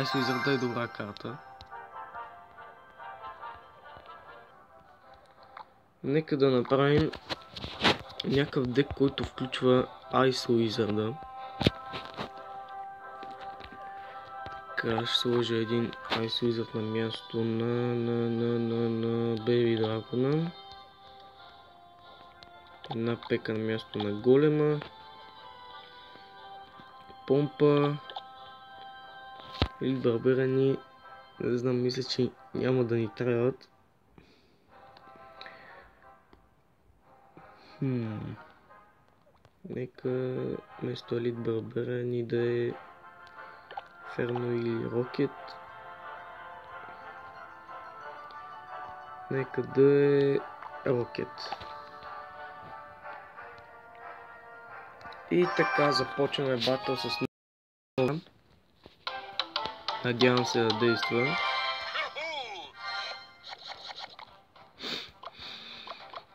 Ice Wizard е добра карта. Нека да направим някакъв дек, който включва Ice Wizard. Така ще сложа един Ice Wizard на място на Baby Dragon. Една пека на място на голема. Помпа. Или барберани. Не знам, мисля, че няма да ни трябват. Нека вместо елит барберани да е Ферно или Рокет. Нека да е Рокет. И така започваме батъл с нова. Надявам се да действа.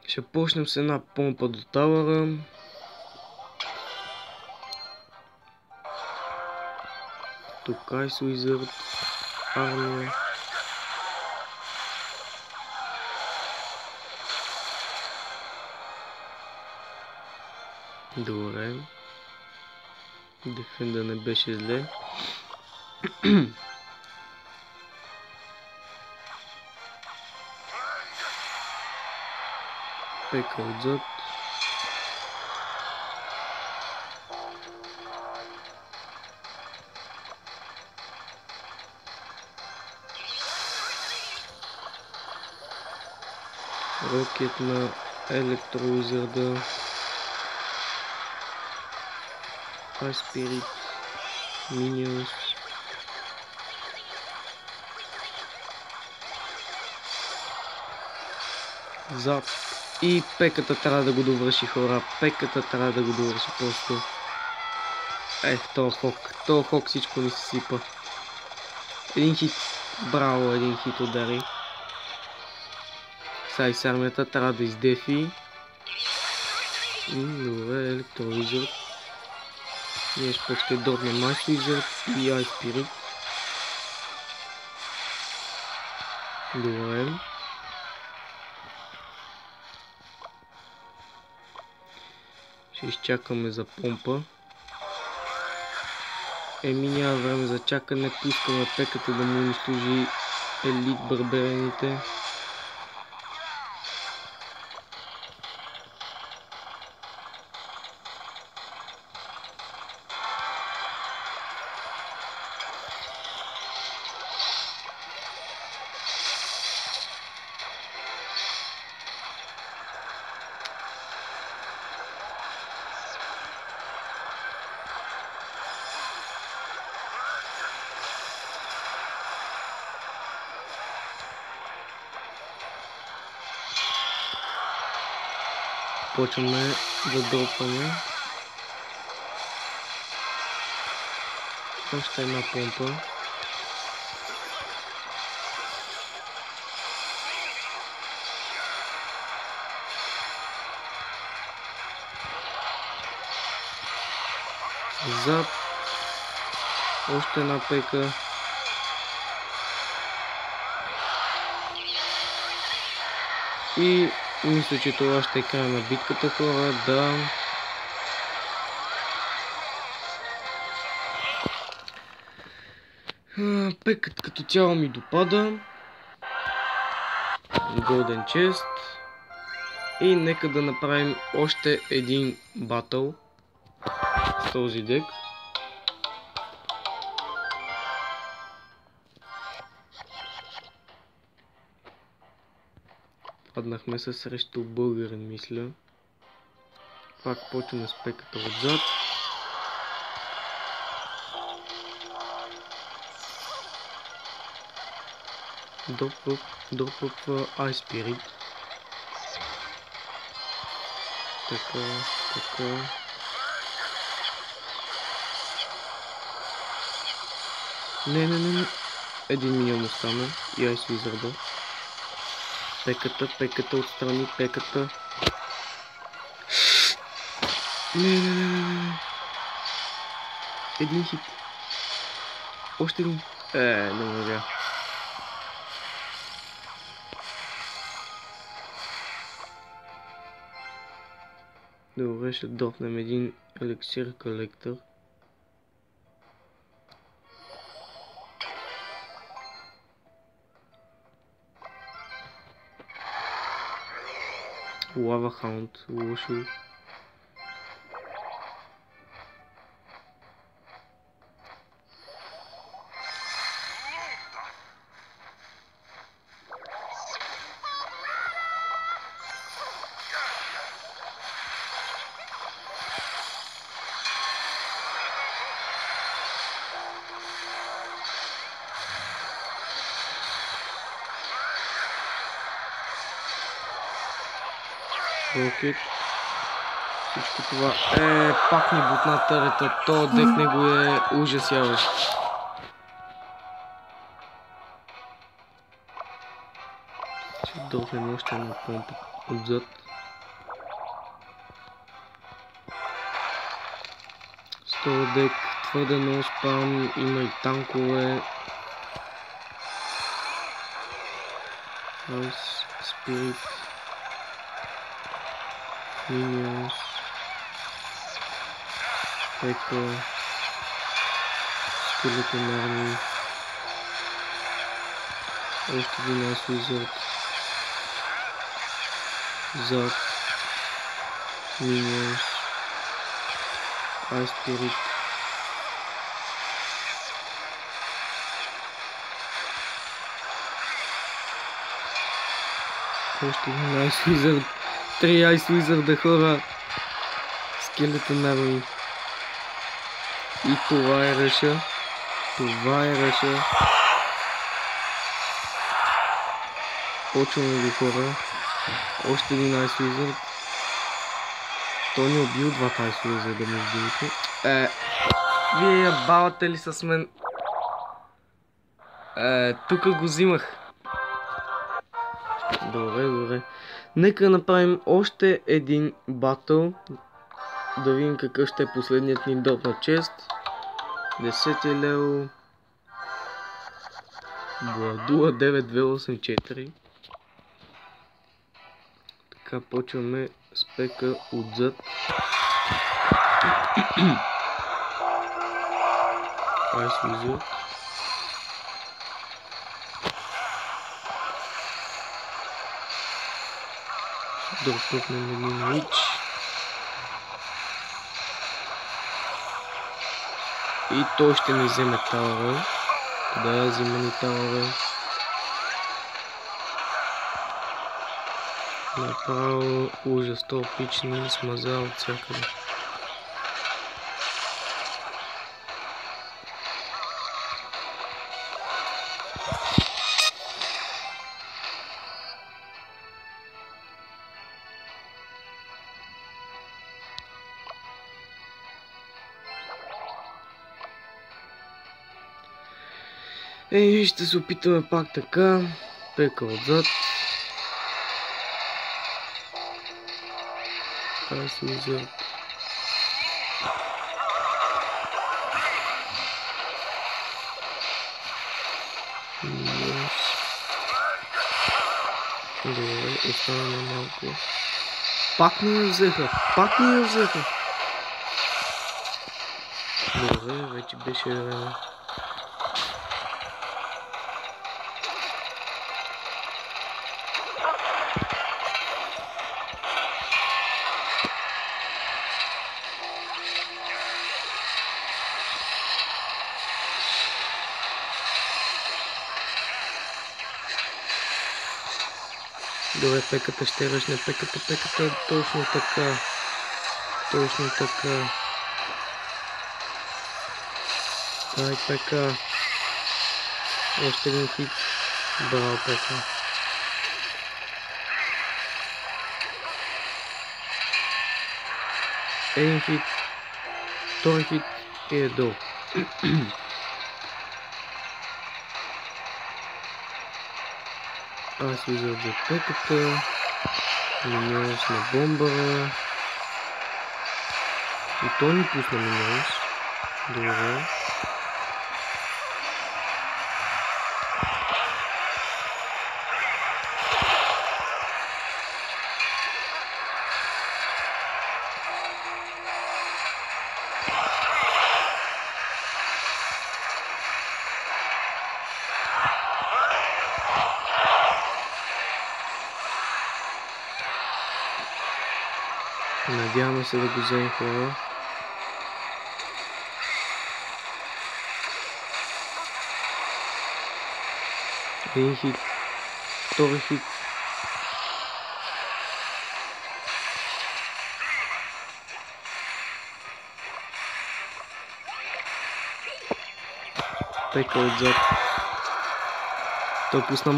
Ще почнем с една помпа до тавъра. Тук Ice Wizard, армия. Добре. Дефенда не беше зле. Пека отзад. Рокет на Електровизърда. Ice Spirit. Minions. Зад. И пеката трябва да го довърши, хора. Пеката трябва да го довърши просто. този хок всичко ни се сипа. Един хит. Браво, един хит удари. Сега и с армията трябва да издефи. Добре, Електровизор. Ние ще дорнем Ice Wizard и Ice Spirit. Добре. Ще изчакаме за помпа. Няма време за чакане. Пускаме пеката да му унищожи елит барберените. Почваме да дропваме. Още една помпа. Зад. Още една пека. И мисля, че това ще е край на битката, хора. Да. Пекът като цяло ми допада. Golden Chest. И нека да направим още един батъл с този дек. Паднахме се срещу българин, мисля. Пак почваме с пеката отзад. Дропъпва Ice Spirit. Така. Не. Един миньон остана и Ice Wizard. Пеката отстрани, пеката. Не. Един хит. Още един. Не можа. Добре, ще допнем един еликсир колектор. Лава хаунд, лошо. Рокет. Всичко това пак ни бутна търета. То дек него е ужасяващ. Ще допнем още една помпа отзад. С този дек твърде много спам, има и танкове. Ice Spirit. Minions, Echo, Skeleton Army, още един Ice Wizard, Zap, Minions, Ice Spirit, още един Ice Wizard. 3 Ice Wizard хора. Скелетон Арми. И това е ръша. Това е ръша. Почваме го хора. Още един Ice Wizard. Той ни убил двата Ice Wizard, да ми видите. Вие я бавате ли с мен? Тук го взимах. Добре, добре. Нека направим още един батъл. Да видим какъв ще е последният ни доп на чест. 10 лево. Бладуа 9284. Така почваме с пека отзад. Ice Wizard. Да пътнем един Witch. И той ще ни вземе тауъра. Да, вземе ни тауъра. Направо ужас, този пич ни смаза от всякъде. И ще се опитаме пак така. Пека отзад. Ice Wizard. Добре, остана малко. Пак ни я взеха. Пак ни я взеха. Добре, вече беше време. Добре, пеката ще ръчне, пеката, точно така. Точно така. Дай пека. Още един хит. Браво, пека. Един хит. Втори хит и е долу. Аз виждам за пеката. Миньонс на бомбара. И той ни пусна Миньонс. Добре. Надяваме се да го вземем, хора. Един хит. Втори хит. Пека отзад. Той пусна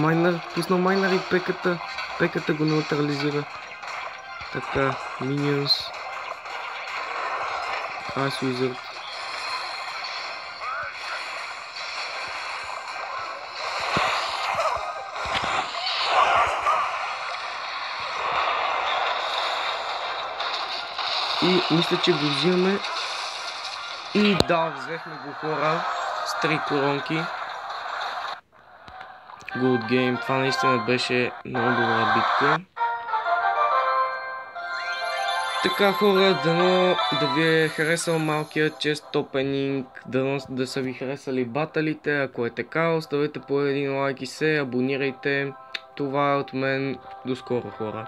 майнер и пеката го неутрализира. Така, Minions. Ice Wizard. И мисля, че го взимаме. И да, взехме го, хора. С 3 коронки. Good game. Това наистина беше много добра битка. Така, хора, дано да ви е харесал малкият чест опенинг, дано да са ви харесали баталите. Ако е така, оставете по един лайк и се абонирайте. Това е от мен. До скоро, хора.